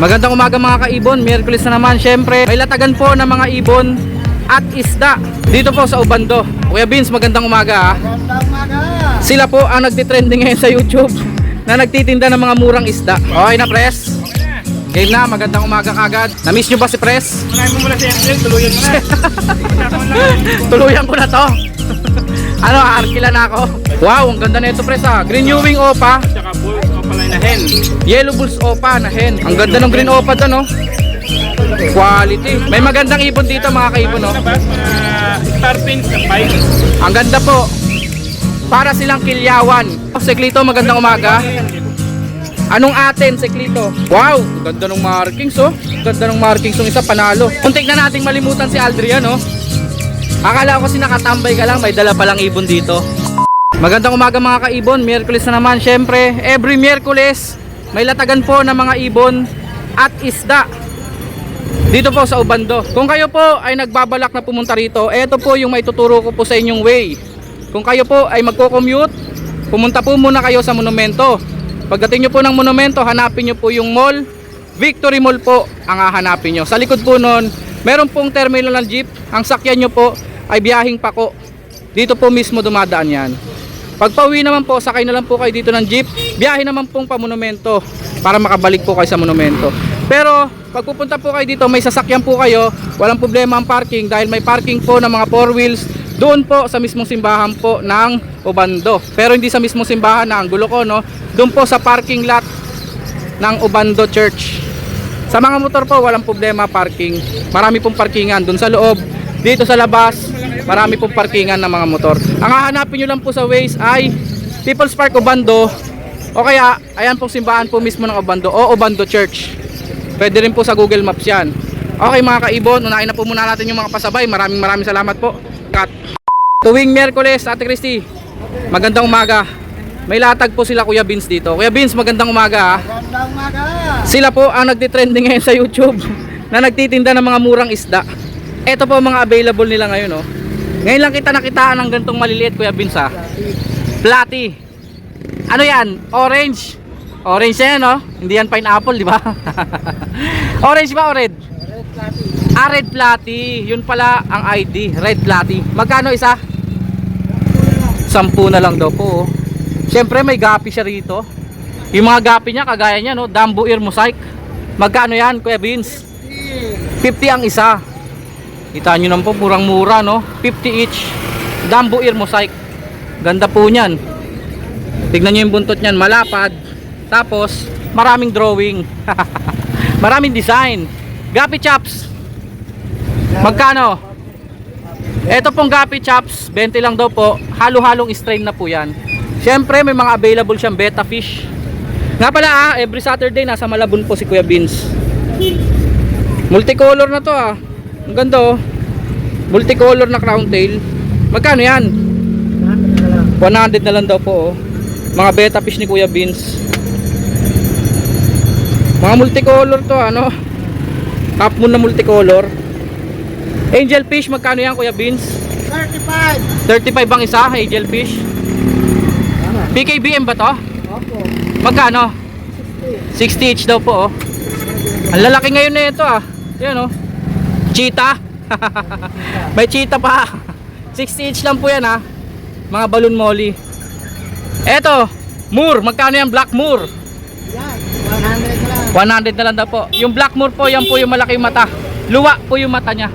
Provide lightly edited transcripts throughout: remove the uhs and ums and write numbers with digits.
Magandang umaga mga kaibon, Miyerkules na naman. Syempre may latagan po ng mga ibon at isda dito po sa Obando. Kuya Vince, magandang umaga. Magandang umaga. Sila po ang nagtitrending ngayon sa YouTube na nagtitinda ng mga murang isda. Okay na, Pres? Game na, magandang umaga kagad. Na-miss nyo ba si Pres? Unahin mo muna si April, tuluyan mo na. Tuluyan ko na to. Ano, arkila na ako. Wow, ang ganda na ito, Pres, ha. Green Ewing Opa, Tsaka bulls o palay na hen. Yellow Bulls Opa na hen. Ang ganda ng Green Opa to, no? Quality. May magandang ibon dito mga kaibon, no? Star pink sa 5. Ang ganda po. Para silang kilyawan. Seklito, magandang umaga. Anong atin, Seklito? Wow, ganda ng markings, oh. Ganda ng markings ng isa, panalo. Muntik na nating malimutan si Aldrian, oh. Akala ko kasi nakatambay ka lang, may dala palang ibon dito. Magandang umaga mga kaibon, Miyerkules na naman. Syempre, every Miyerkules may latagan po ng mga ibon at isda dito po sa Obando. Kung kayo po ay nagbabalak na pumunta rito, eto po yung maituturo ko po sa inyong way. Kung kayo po ay magko-commute, pumunta po muna kayo sa monumento. Pagdating nyo po ng monumento, hanapin nyo po yung mall. Victory Mall po ang hahanapin nyo. Sa likod po nun, meron pong terminal ng jeep. Ang sakyan nyo po ay biyahing pako. Dito po mismo dumadaan yan. Pag pauwi naman po, sakay na lang po kayo dito ng jeep. Biyahe naman pong pamonumento para makabalik po kayo sa monumento. Pero pag pupunta po kayo dito, may sasakyan po kayo, walang problema ang parking dahil may parking po ng mga 4 wheels doon po sa mismong simbahan po ng Obando. Pero hindi sa mismong simbahan, na ang gulo ko, no? Doon po sa parking lot ng Obando Church. Sa mga motor po, walang problema parking. Marami pong parkingan doon sa loob. Dito sa labas, marami pong parkingan ng mga motor. Ang hahanapin nyo lang po sa Waze ay People's Park Obando, o kaya ayan pong simbahan po mismo ng Obando o Obando Church. Pwede rin po sa Google Maps yan. Okay mga kaibon, unahin na po muna natin yung mga pasabay. Maraming salamat po. Cut. Tuwing Miyerkules, Ate Christy, magandang umaga. May latag po sila Kuya Vince dito. Kuya Vince, magandang umaga. Magandang umaga. Sila po ang nagtitrending ngayon sa YouTube na nagtitinda ng mga murang isda. Ito po mga available nila ngayon, oh. Ngayon lang kita nakitaan ng ganitong maliliit, Kuya Vince, ha. Platy. Ano yan? Orange. Orange yan, no? Hindi yan pineapple, di ba? Orange ba o red? Red platy. Ah, red platy. Yun pala ang ID, red platy. Magkano isa? 10 na lang daw po, oh. Siyempre may gapi siya rito. Yung mga gapi niya, kagaya niya, no? Dambu ear mosaic. Magkano yan, Kuya Vince? 50 ang isa. Kita nyo naman po, murang-mura, no? 50 each. Dambu ear mosaic. Ganda po niyan. Tignan nyo yung buntot niyan, malapad. Tapos, maraming drawing. Maraming design. Gapi chops. Magkano? Ito pong gapi chops, 20 lang daw po. Halo-halong strain na po yan. Siyempre, may mga available siyang betta fish. Nga pala, every Saturday nasa Malabon po si Kuya Vince. Multicolor na to, ah. Ang ganda, oh. Multicolor na crown tail. Magkano yan? 100 na lang daw po, oh. Mga betta fish ni Kuya Vince. Mga multicolor to, ano? Half moon na multicolor. Angel fish, magkano yan, Kuya Vince? 35. 35 ang isa, angel fish. PKBM ba to? Opo. Magkano? 60 each daw po, oh. Ang lalaki ngayon na ito, ah. Yan, oh. Cheetah. May cheetah pa. 60 each lang po yan, ah. Mga balloon molly. Eto, Moor. Magkano yan, Black Moor? Yan, 100 na lang. 100 na lang daw po. Yung Black Moor po, yan po yung malaki mata. Luwa po yung mata niya.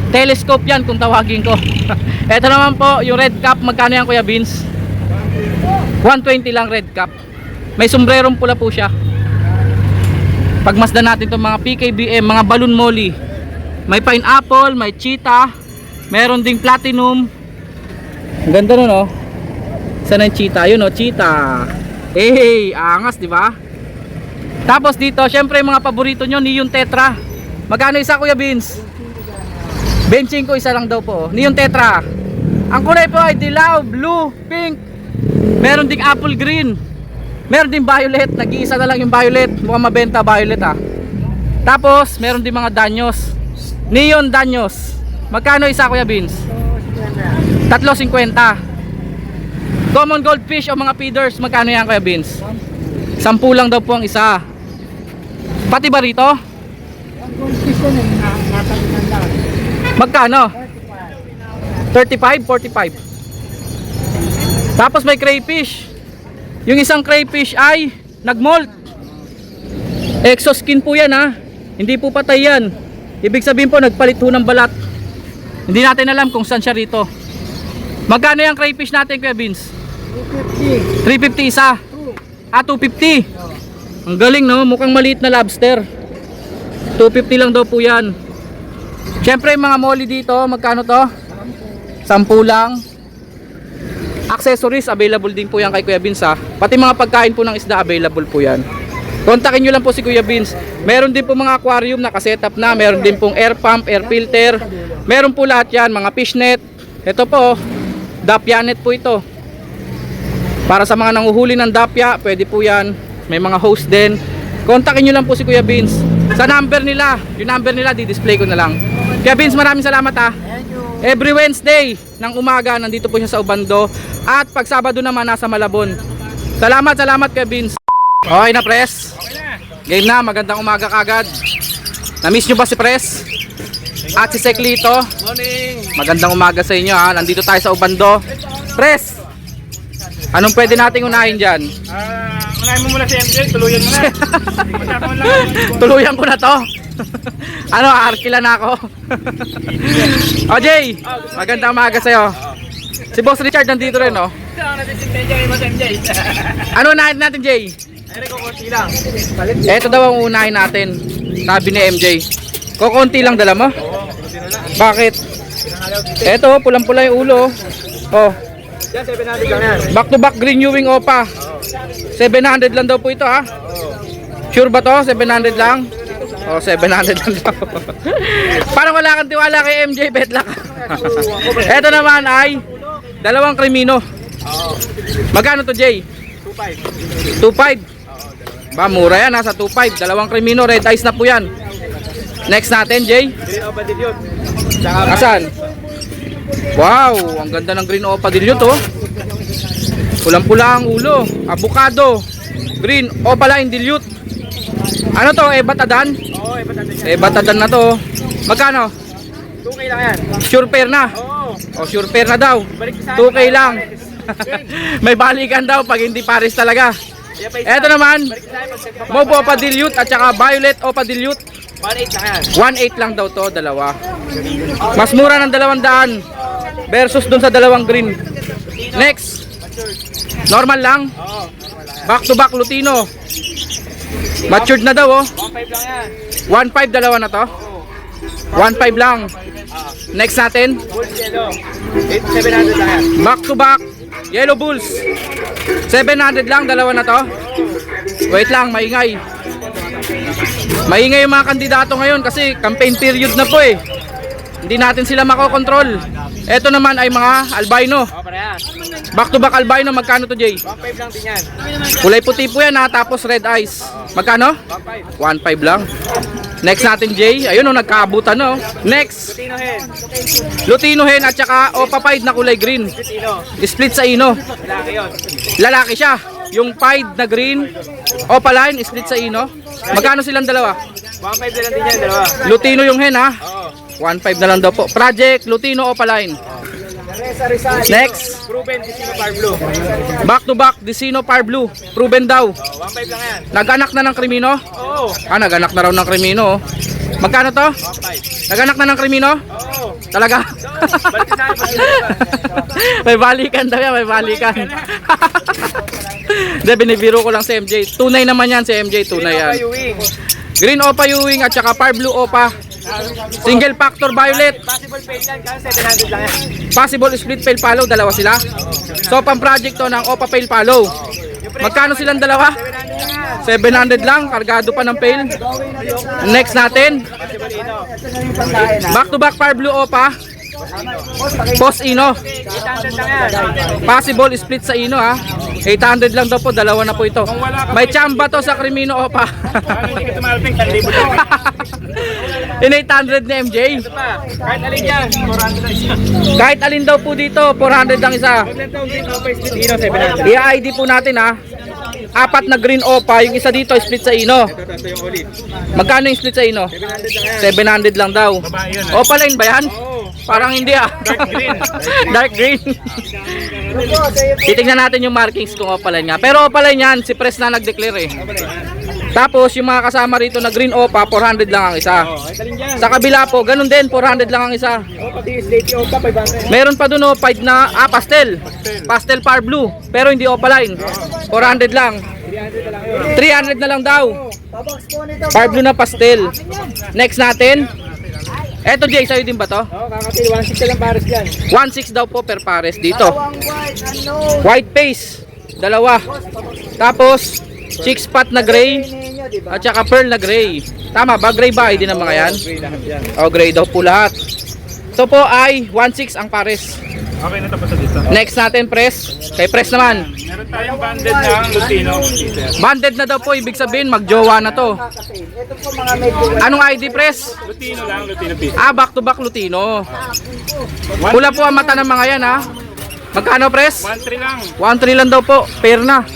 Telescope yan kung tawagin ko. Eto naman po, yung red cap. Magkano yan, Kuya Vince? 120 lang red cap. May sombrerong pula po siya. Pagmasdan natin itong mga PKBM, mga balloon molly. May pineapple, may cheetah, meron ding platinum. Ang ganda nun, oh. Saan ang cheetah? Yun, oh, cheetah. Hey, angas, di ba? Tapos dito, syempre mga paborito nyo, Neon Tetra. Magkano isa, Kuya Vince? 25 isa lang daw po, oh. Neon Tetra. Ang kulay po ay dilaw, blue, pink. Meron ding apple green. Meron ding violet. Nag-iisa na lang yung violet. Mukhang mabenta violet, ah. Tapos meron ding mga danyos. Neon danyos. Magkano isa, Kuya Vince? 3.50. Common goldfish o mga feeders, magkano yan, Kuya Vince? 10 lang daw po ang isa. Pati ba rito? Ang goldfish ko nasa 500. Magkano? 35, 45. Tapos may crayfish. Yung isang crayfish ay nagmolt. Exoskin po yan ha. Hindi po patay yan. Ibig sabihin po nagpalit ho ng balat. Hindi natin alam kung saan siya rito. Magkano yung crayfish natin, Kuya Vince? 250. 350 isa. 250. Ang galing no, mukhang maliit na lobster. 250 lang daw po yan. Siyempre yung mga molly dito, magkano to? 10 lang. Accessories available din po yan kay Kuya Vince ha. Pati mga pagkain po ng isda available po yan. Kontakin nyo lang po si Kuya Vince. Meron din po mga aquarium na kasetup na. Meron din pong air pump, air filter. Meron po lahat yan, mga fish net. Ito po, dapya net po ito. Para sa mga nanguhuli ng dapya, pwede po yan. May mga host din. Kontakin nyo lang po si Kuya Vince. Sa number nila, yung number nila, di-display ko na lang. Kuya Vince, maraming salamat ha. Thank you. Every Wednesday ng umaga, nandito po siya sa Ubando. At pag Sabado naman, nasa Malabon. Salamat Kuya Vince. Okay na, Pres? Game na, magandang umaga kagad. Na-miss nyo ba si Pres? At si Seklito? Morning! Magandang umaga sa inyo ha. Nandito tayo sa Ubando. Pres! Anong pwede nating unahin dyan? Unahin mo muna si MJ, tuluyan mo na. Masyadong lang. Tuluyan ko na to. Ano, arkila na ako. O Jay, magandang umaga sa'yo. Si Boss Richard nandito rin, no? Ito ang natin si MJ, mas MJ. Ano unahin natin, Jay? Ay, kukunti lang. Ito daw ang unahin natin. Sabi ni MJ. Kukunti lang dala mo? Bakit? Ito, pulang-pula yung ulo. Oh, Yan, 700 lang yan. back to back green Ewing Opa. 700 lang daw po ito ha. Sure ba to? 700 lang? Oh, 700 lang daw. Parang wala kang tiwala kay MJ, betla ka. Ito naman ay dalawang krimino. Magkano to, Jay? 2.5. 2.5. Ba, mura yan, nasa 2.5. Dalawang krimino, red eyes na po yan. Next natin, Jay. Green Opa Dilute. Tsaka Asan? Wow, ang ganda ng green opa dilute oh. Pulang-pula ang ulo. Avocado. Green opaline dilute. Ano to? Ebatadan? Oo, iba natin yan. Ebatadan na to. Magkano? 2K lang yan. Sure pair na. Oo. O sure pair na daw. Balik sa 2K lang. May balikan daw pag hindi pares talaga. Yan pa isa. Eto naman, Balik sa akin, pag mauve opa dilute at saka violet opa dilute. 1.8 lang yan. 1.8 lang daw to, dalawa. Mas mura ng 200 versus dun sa dalawang green. Next, normal lang. Oo. Back to back Lutino. Matured na daw oh. 1.5 lang yan. 1.5 dalawa na to. 1.5 lang. Next natin, Full yellow. 700 lang yan. back to back Yellow Bulls. 700 lang dalawa na to. Wait lang, maingay. Maingay yung mga kandidato ngayon kasi campaign period na po eh. Hindi natin sila makokontrol. Ito naman ay mga albino. Oo, parehas. Back to back albino, magkano to, Jay? 1.5 lang din yan. Kulay puti po yan ha, tapos red eyes. Magkano? 1.5. 1.5 lang. Next natin, Jay. Ayun oh, nagkaabutan na oh. Next, Lutino hen. Lutino hen at saka Opa Pied na kulay green. Lutino. Split sa ino. Lalaki yun. Lalaki siya. Yung Pied na green, Opaline, split sa ino. Magkano silang dalawa? 1.5 na lang din yan, dalawa. Lutino yung hen ha. Oo. 1.5 na lang daw po. Project Lutino Opaline. Next, Proven Disino Par Blue. back to back Disino Par Blue. Proven daw. 1.5 lang yan. Nag-anak na ng krimino? Oo. Nag-anak na raw ng krimino. Oh. Magkano to? 1.5. Nag-anak na ng krimino? Oo. Talaga? Balik sa akin, pag sinabi. May balikan daw yan, may balikan. Hindi, binibiro ko lang si MJ. Tunay naman yan si MJ, tunay yan. Ewing. Green Opa Ewing at saka Par Blue Opa. Single factor violet. Possible fail yan, kasi 700 lang yan. Possible split fail follow, dalawa sila. So pang project to ng Opa fail follow. Magkano silang dalawa? 700 700 yan. lang, kargado pa ng fail. Next natin, Possible ino. back to back Par Blue Opa. Post Ino. 800 lang yan. Possible split sa Ino ha. 800 lang daw po, dalawa na po ito. May chamba to sa Crimino Opa. Parang hindi ka tumalaping, 1,000 lang. In 800 ni MJ. Ito pa, kahit alin yan, 400 lang isa. Kahit alin daw po dito, 400 lang isa. Pag lang taong din, Opa Split Ino, 700. I-ID po natin ha. apat na green opa, yung isa dito split sa ino. Ito yung ulit. Magkano yung split sa ino? 700 lang yan. 700 lang daw. Babae yun. Opaline ba yan? Oo. Parang hindi ah. Dark green. Dark green. Titingnan natin yung markings kung opaline nga. Pero opaline yan, si Pres na nag-declare eh. Tapos yung mga kasama rito na green opa, 400 lang ang isa. Ay, talin dyan. Sa kabila po, ganun din, 400 lang ang isa. Pati slate yung pa, 500. Meron pa dun pied na, pastel. Pastel par blue, pero hindi opaline. 400 lang. 300 na lang daw. Par blue na pastel. Next natin. Eto Jay, sa'yo din ba to? Oo, kakati. 160 lang pares dyan. 1.6 daw po per pares dito. White face, dalawa. Tapos, chick spot na gray. At saka pearl na gray. Tama ba? Gray ba? Hindi na mga yan. Gray lahat yan. O, gray daw po lahat. Ito po ay 1.6 ang pares. Okay na tapos dito. Next natin, Pres. Kay Pres naman. Meron tayong banded ng Lutino. Banded na daw po, ibig sabihin magjowa na to. Anong ID, Pres? Lutino lang, Lutino piece. Ah, back to back Lutino. Pula po ang mata ng mga yan ha. Magkano, Pres? 1.3 lang. 1.3 lang daw po, pair na.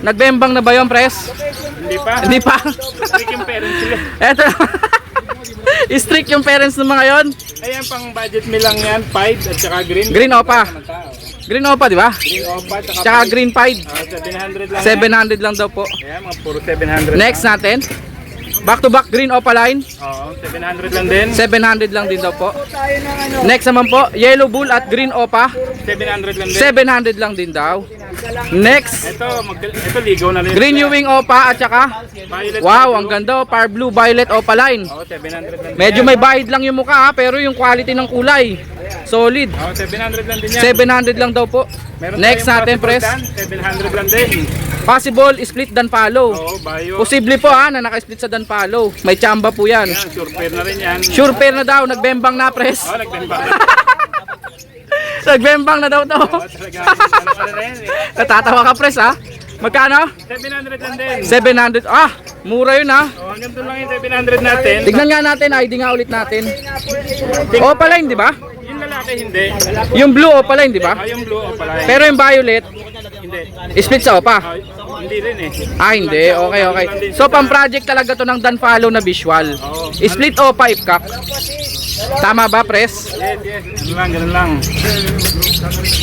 Nagbembang na ba yun, Pres? Hindi pa. Hindi pa. Strict yung parents sila. Eto. Strict yung parents ng mga yon. Ayan, pang budget meal lang yan. Pied at saka green. Green opa. Green opa, di ba? Green opa at saka Tsaka green pied. 700 lang. 700 lang daw po. Ayan, mga puro 700 Next lang. natin. Back to back green opa line. Oo, 700 lang din. 700 lang din daw po. Next naman po, yellow bull at green opa. 700 lang din. 700 lang din daw. Next, Ito ligaw na rin. green Ewing opa at saka Violet. wow, ang ganda, par blue violet opa line. Oo, 700 lang din. Medyo may bahid lang yung mukha ha, pero yung quality ng kulay solid. Oo, 700 lang din yan. 700 lang daw po. Meron Next natin, tayong Pres. possible dan, 700 lang din. Possible split dan palo. Oo, bayo. Posible po ha na naka-split sa dan palo. May chamba po yan. Yan, sure pair na rin yan. Sure pair na daw, nagbembang na, Pres. Oo, nagbemba. Nagbembang na daw to. Oo, talaga. Ano ka na rin eh. Natatawa ka, Pres ha. Magkano? 700 lang din. 700. Ah, mura yun ha. Oo, hanggang doon lang yung 700 natin. Tignan nga natin, ID nga ulit natin. Opaline, di ba? Yung lalaki hindi. Yung blue opaline, di ba? Ah, yung blue o pala. Pero yung violet, Hindi. split sa opa. Ah, hindi rin eh. Ah, hindi. Okay, okay. So, pang-project talaga to ng Dan Follow na visual. Split opa, ipkak. Tama ba, Pres? Yes, yes. Ganun lang.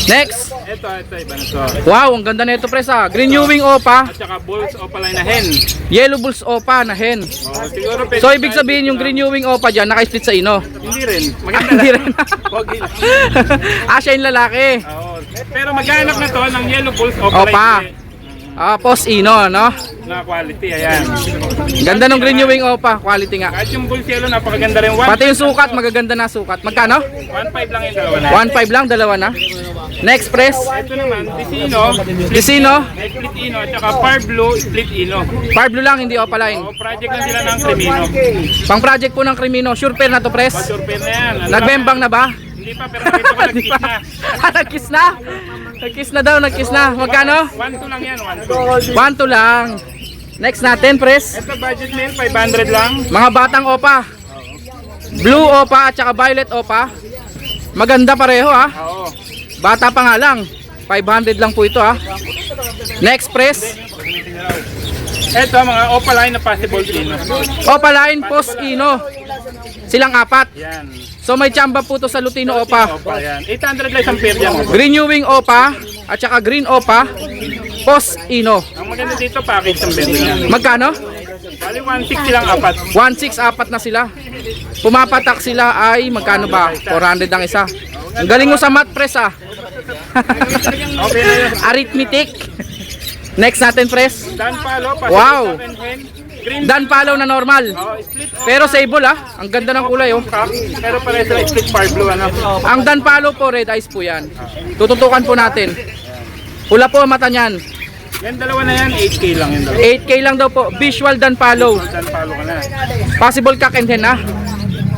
Next. Ito, iba na to. Wow, ang ganda na ito, Pres ha. Green Ewing opa, At saka bulls o pala na hen. yellow bulls opa na hen. Oh, siguro pwede So, ibig tayo sabihin yung dito Green Ewing opa dyan, naka-split sa ino. Hindi rin. Ah, Maganda hindi lang. rin. Pogi lang. Ah, siya yung lalaki. Oo. Pero maghanap na to ng yellow bulls o Opa. pala Ah, post ino, no? na quality. Ayan. Ganda ng Green Ewing opa, quality nga. Kahit yung bulls yellow, napakaganda rin. Pati yung sukat, magaganda na sukat. Magkano? 1.5 lang yung dalawa na. 1.5 lang, dalawa na. Next, Pres. Ito naman, Disino, Disino, split ino, at saka par blue, split ino. par blue lang, hindi opaline. O, project lang sila ng Crimino. Pang project po ng Crimino, sure pair na to, Pres. Sure pair na yan. Ano Nagbembang na ba? Hindi pa, pero nakita ko Hindi nag-kiss pa. na. Ah, nag-kiss na? Nag-kiss na daw, nag-kiss na. Magkano? 1.2 lang yan, 1.2. 1-2 lang. Next natin, Pres. Ito budget meal, 500 lang. Mga batang opa. Blue opa at saka violet opa. Maganda pareho ha. Oo. Bata pa nga lang. 500 lang po ito ha. Next, Pres. Ito, mga opaline na possible ino. Opaline, post ino. Silang apat. Yan. So may chamba po to sa Lutino opa. Opa, yan. 800 lang isang pair dyan. Green Ewing opa at saka green opa. Post ino. Ang maganda dito, package ang bento niya. Magkano? Bali, 160 lang apat. 1.6, apat na sila. Pumapatak sila ay magkano ba? 400 ang isa. Ang galing mo sa math, Pres ah. Okay na yun. Arithmetic. Next natin, Pres. Dan palo, Wow. cock and hen. Green Dan palo na normal. oh, split opa. Pero sable ah. Ang ganda ng kulay oh. Cock, pero pareho sila split par blue, ano? Ang Dan palo po, red eyes po yan. Tututukan po natin. Pula po ang mata niyan. Yan dalawa na yan, 8K lang yung dalawa. 8K lang daw po. Visual Dan palo. Dan palo ka na. Possible cock and hen ah.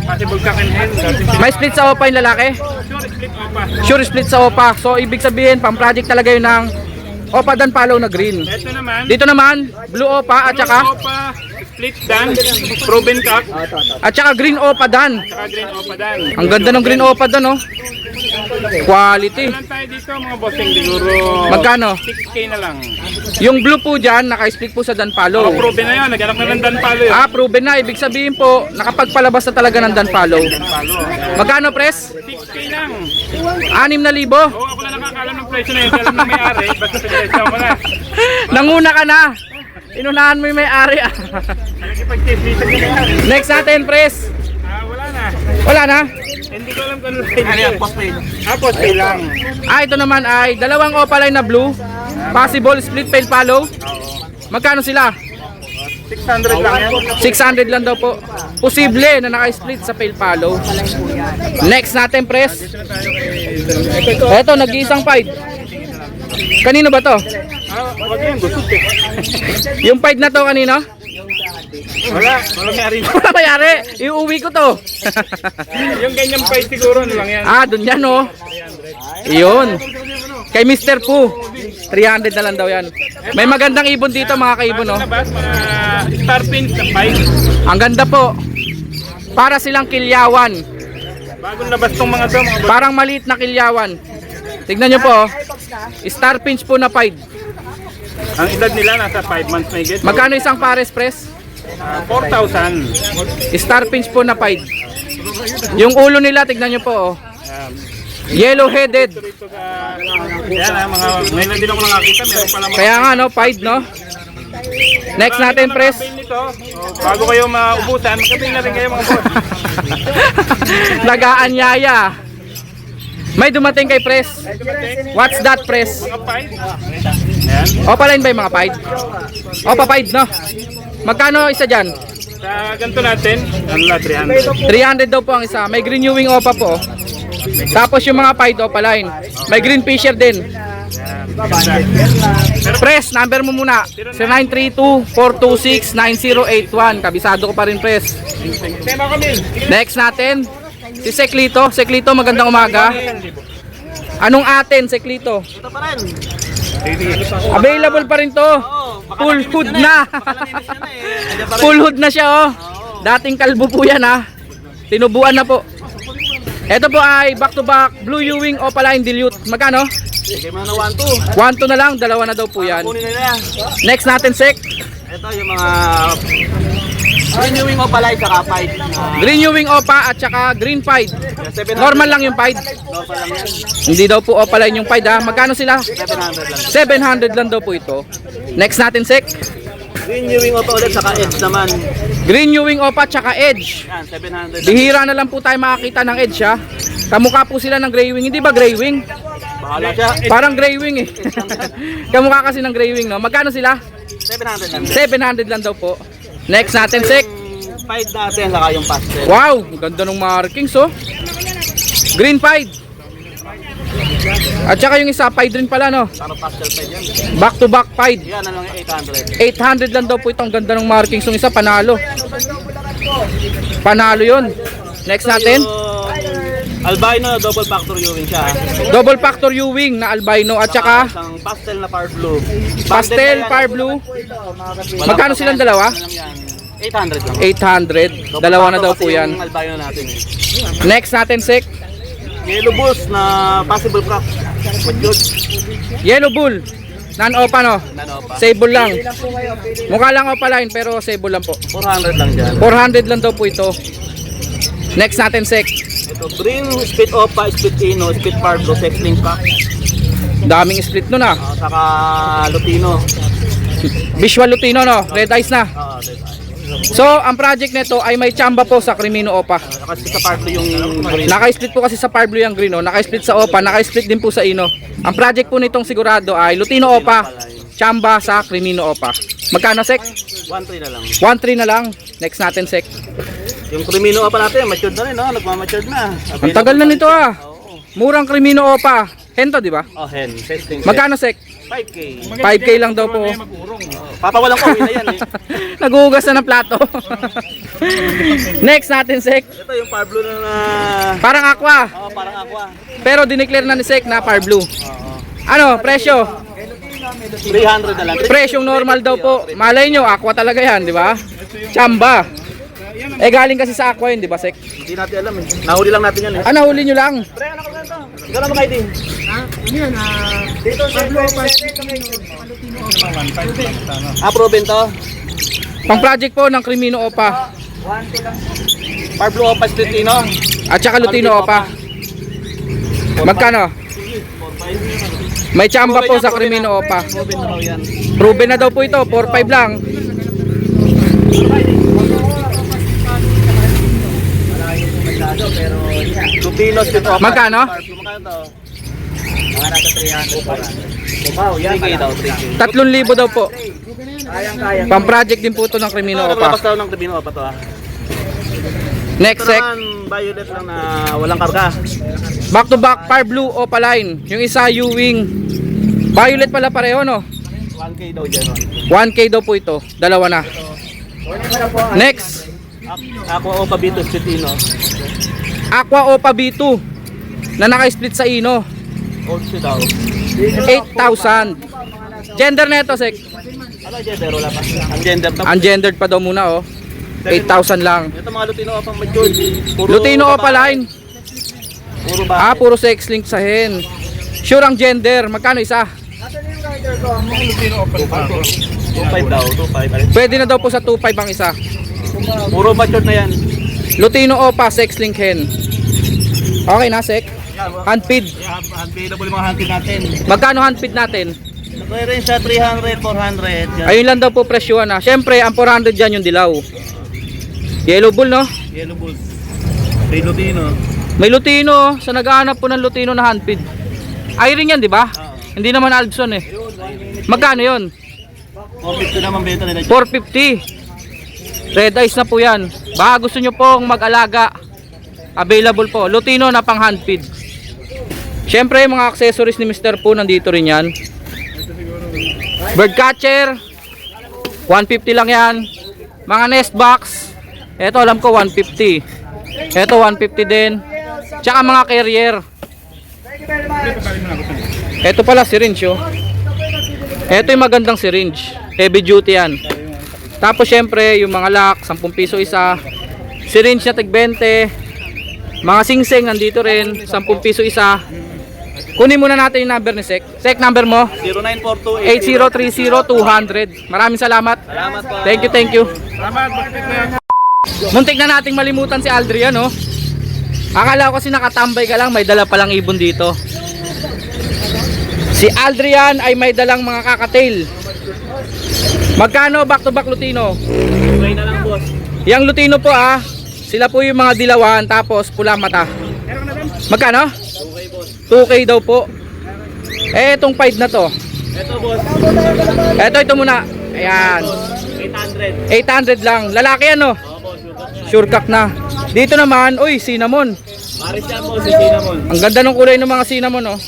Possible cock and hen. May split sa opa yung lalaki. Sure, split opa. Sure split sa opa. So ibig sabihin, pang project talaga yun ng opa Dan palo na green. Ito naman, Dito naman, blue opa at blue saka opa, split dan, proven cock, At saka green opa dan. saka green opa dan. Ang ganda ng green opa dan, oh. Quality. Ilan tayo dito mga bossing, siguro Magkano? 6K na lang. Yung blue po dyan, naka-split po sa Danpalo. Proven na yan, naghanap na ng dan palo yun. Proven na. Ibig sabihin po, nakapagpalabas na talaga ng Danpalo. Palo. Magkano, pres? 6K lang. 6,000. Oo, ako na nakakalam ng presyo na yun. Alam na may-ari, basta pinresyo mo na. Nanguna ka na. Inunahan mo yung may-ari. Nakikipag-test dito ka na yan. Next natin, pres. Wala na. Wala na. Hindi ko alam kung ano line. Postpay lang. Ito naman ay dalawang opaline na blue. Possible split pail follow. Magkano sila? 600 lang yan. 600 lang daw po. Posible na naka-split sa pail follow. Next natin, pres. Ito, nag-iisang pied. Kanino ba to? Wag yan, gusot eh. Yung pied na to kanino? Wala mayari. Wala mayari. Iuwi ko to. Yung ganyang price siguro, ano lang yan. Dun yan, oh. Iyon. Kay Mr. Poo. 300 na lang daw yan. May magandang ibon dito, mga kaibon, oh. Labas, mga star pins na 5. Ang ganda po. Para silang kilyawan. Bagong labas tong mga to, mga boss. Parang maliit na kilyawan. Tignan nyo po, oh. Star pinch po na pied. Ang edad nila nasa 5 months may get. Magkano isang pares, pres? 4,000. Star pinch po na pied. Yung ulo nila, tignan nyo po, oh. Yellow-headed. Dito sa yan mga ngayon lang din ako nakakita, meron pala mga Kaya nga, no, pied, no? Next natin, pres. nito. Bago kayo maubusan, magkabing na rin kayo mga boss. Nag-aanyaya. May dumating kay pres. What's that, pres? Mga 5. Yan. Opaline ba yung mga pied? Opa pied, no? Magkano isa dyan? Sa ganito natin, ano na 300. 300 daw po ang isa. May green Ewing opa po. Tapos yung mga pied opaline. May green fisher din. Pres, number mo muna. 0932-426-9081. Kabisado ko pa rin, pres. Tema kami. Next natin, si Seklito. Seklito, magandang umaga. Anong atin, Seklito? Ito pa rin. Available pa rin to. Full hood na. Full hood na siya, oh. Dating kalbo po yan, ha. Tinubuan na po. Ito po ay back to back Blue Ewing Opaline Dilute. Magkano? Sige mo na 1-2. 1-2 na lang, dalawa na daw po yan. Kunin nila. Next natin, Sek. Ito yung mga renewing opalay sa kapay. Green Ewing Opa at saka Green Pied. Normal lang yung Pied. Normal lang yan. Hindi daw po Opaline yung Pied, ha. Magkano sila? 700 lang. 700 lang daw po ito. Next natin, Sek. Renewing opa ulit saka edge naman. Green Ewing Opa at saka Edge. Yan, 700 lang. Bihira na lang po tayo makakita ng Edge, ha. Kamukha po sila ng Grey Wing. Hindi ba Grey Wing? Bahala siya. Parang Grey Wing, eh. Kamukha kasi ng Grey Wing, no? Magkano sila? 700 lang. 700 lang daw po. Next natin, Sek. Yung pied natin saka yung pastel. Wow, ang ganda ng markings, oh. Green Pied. At saka yung isa, Pied rin pala, no? Parang pastel pied yan. Back to back Pied. Yan na lang yung 800 800. lang daw po ito. Ang ganda ng markings. Yung isa, panalo. Panalo yun. Next natin, Yung albino double factor Ewing siya. double factor Ewing na albino at saka Isang pastel na far blue. pastel far blue. Magkano silang dalawa? 800 lang. 800. Dalawa na daw po yan. Yung albino natin eh. Next natin, Sek. Yellow bulls na possible crop. Good. Yellow Bull. Non-opa, no? Ano pa? Sable lang. Mukha lang opaline pero sable lang po. 400 lang dyan. 400 lang daw po ito. Next natin, Sek. Ito, green, split opa, split ino, split pardo, sexling pack. Daming split nun, ah. Saka lutino. Visual Lutino, no? Red eyes na. Diba? So, ang project nito ay may chamba po sa Crimino Opa. Kasi sa pardo yung green. Naka-split po kasi sa Parblo yung green, no? Naka-split sa Opa, naka-split din po sa Ino. Ang project po nitong sigurado ay Lutino Opa, chamba sa Crimino Opa. Magkano, Sek? 1-3 na lang. 1-3 na lang. Next natin, Sek. Yung Crimino opa natin, matured na rin, no? Nagmamatured na. Ang tagal na nito, ah. Oo. Murang Crimino Opa. Hento, di ba? Oh, hen. Testing. Magkano, Sek? 5K. 5K lang daw po. Papawalang ko, na yan eh. Naguhugas na ng plato. Next natin, Sek. Ito yung par blue na Parang aqua. oh, parang aqua. Pero dineclare na ni Sek na par blue. Ano, presyo? 300 na lang. Presyong normal daw po. Malay nyo, aqua talaga yan, di ba? Chamba. Eh galing kasi sa aqua yun, di ba, Sek? Hindi natin alam eh. Nahuli lang natin yan eh. Ah, nahuli nyo lang. Pre, anak ko ganito. Ikaw naman kayo din. Ha? Ano yan? Dito, Pablo Opa. Proven to. Pang project po ng Crimino Opa. Pablo Opa Spitino. At saka Lutino Opa. Magkano? May chamba po sa Crimino Opa. Proven na raw yan. Proven na daw po ito, 4-5 lang. Lutino Spitino Opa. Magkano? Magkano to? Mga nasa 300 pa lang. Wow, yan 3K daw, 3K. 3,000 daw po. Kayang-kaya. Pang project din po ito ng Crimino Opa. Labas daw ng Crimino Opa to ah. Next, Ito Sek. naman, violet lang na walang karga. Back to back, Fire Blue Opa line. Yung isa, U-Wing. Violet pala pareho, no? 1K daw dyan. 1K daw po ito. Dalawa na. Next, Aqua Opa Vito Spitino. Aqua Opa B2 na naka-split sa Ino. Old shoe daw. 8,000. Gender na ito, Sek. Ano gender? Wala pa. Ang gender to. Ungendered pa daw muna, oh. 8,000 lang. Ito mga Lutino Opa mature. Puro Lutino Opa babae. line. Puro ba? Ah, puro sex link sa hen. Sure ang gender. Magkano isa? Lutino Opa pa. 2.5 daw. 2.5. Pwede na daw po sa 2,500 ang isa. Puro mature na yan. Lutino Opa, sex link hen. Okay na, Sek. Handfeed. Available yung mga hunting natin. Magkano handfeed natin? Kaya rin sa 300, 400. Yan. Ayun lang daw po presyo na. Siyempre, ang 400 dyan yung dilaw. Yellow bull, no? Yellow Bull. Kay Lutino. May Lutino. Sa naghahanap po ng Lutino na handfeed. Iring yan, di ba? Hindi naman Albson eh. Magkano yun? 450 naman beta nila. 450. Red eyes na po yan. Baka gusto nyo pong mag-alaga. Available po. Lutino na pang handfeed. Siyempre, mga accessories ni Mr. Po nandito rin yan. Bird catcher. 150 lang yan. Mga nest box. Ito alam ko 150. Ito 150 din. Tsaka mga carrier. Ito pala syringe, oh. Ito yung magandang syringe. Heavy duty yan. Tapos syempre yung mga lock, 10 piso isa. Syringe na tig 20. Mga singseng nandito rin, 10 piso isa. Kunin muna natin yung number ni Sek. Sek, number mo? 0942 8030-200. Maraming salamat. Salamat po. Thank you, thank you. Salamat, bakit na yan? Muntik na nating malimutan si Aldrian, no? Akala ko kasi nakatambay ka lang, may dala palang ibon dito. Si Aldrian ay may dalang mga kakatail. Magkano back to back Lutino? Okay na lang boss. Yang Lutino po sila po yung mga dilawan tapos pula mata. Magkano? 2K daw po. Eh itong 5 na to. Ito boss. Ito muna. Ayan. 800. 800 lang. Lalaki ano? Sure cock na. Dito naman, uy, cinnamon. Paris yan boss, si Cinnamon. Ang ganda ng kulay ng mga cinnamon, oh.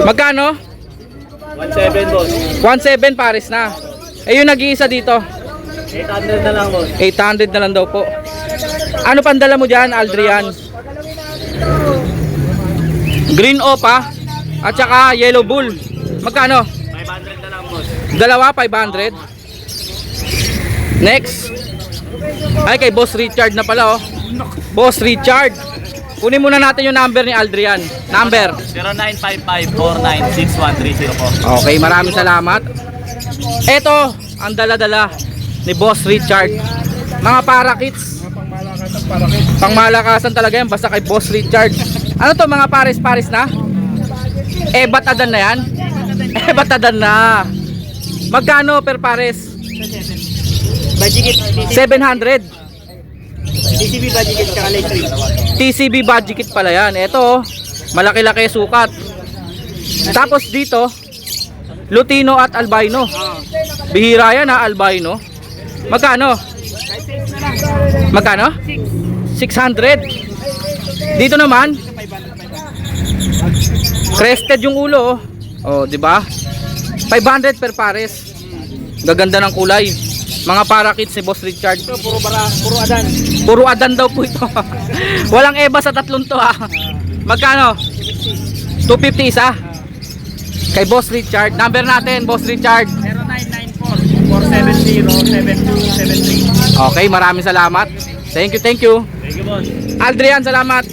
Magkano? 17 boss. 1.7 pares na. Eh yung nag-iisa dito. 800 na lang boss. 800 na lang daw po. Ano pandala mo dyan, Aldrian? Green Opa at saka Yellow Bull. Magkano? 500 na lang boss. Dalawa, 500. Next. Ay, kay Boss Richard na pala, oh. Boss Richard. Kunin muna natin yung number ni Aldrian. Number. 0955-496130 po. Okay, maraming salamat. Ito, ang dala-dala ni Boss Richard. Mga parakits. Pangmalakasan talaga yan, basta kay Boss Richard. Ano to, mga pares-pares na? Batadan na yan? Batadan na. Magkano per pares? Budget 700. TCB budget tsaka electric. TCB budget kit pala yan. Ito, malaki-laki sukat. Tapos dito, Lutino at Albino. Bihira yan albino. Magkano? Magkano? 600. Dito naman, crested yung ulo, oh. Oh, di ba? 500 per pares. Gaganda ng kulay. Mga parakits ni Boss Richard. Puro adan. Puro adan daw po ito. Walang eba sa tatlong to Magkano? 250 isa. Kay Boss Richard. Number natin, Boss Richard. 0917-470-7273. Okay, maraming salamat. Thank you, thank you. Thank you, boss. Aldrian, salamat.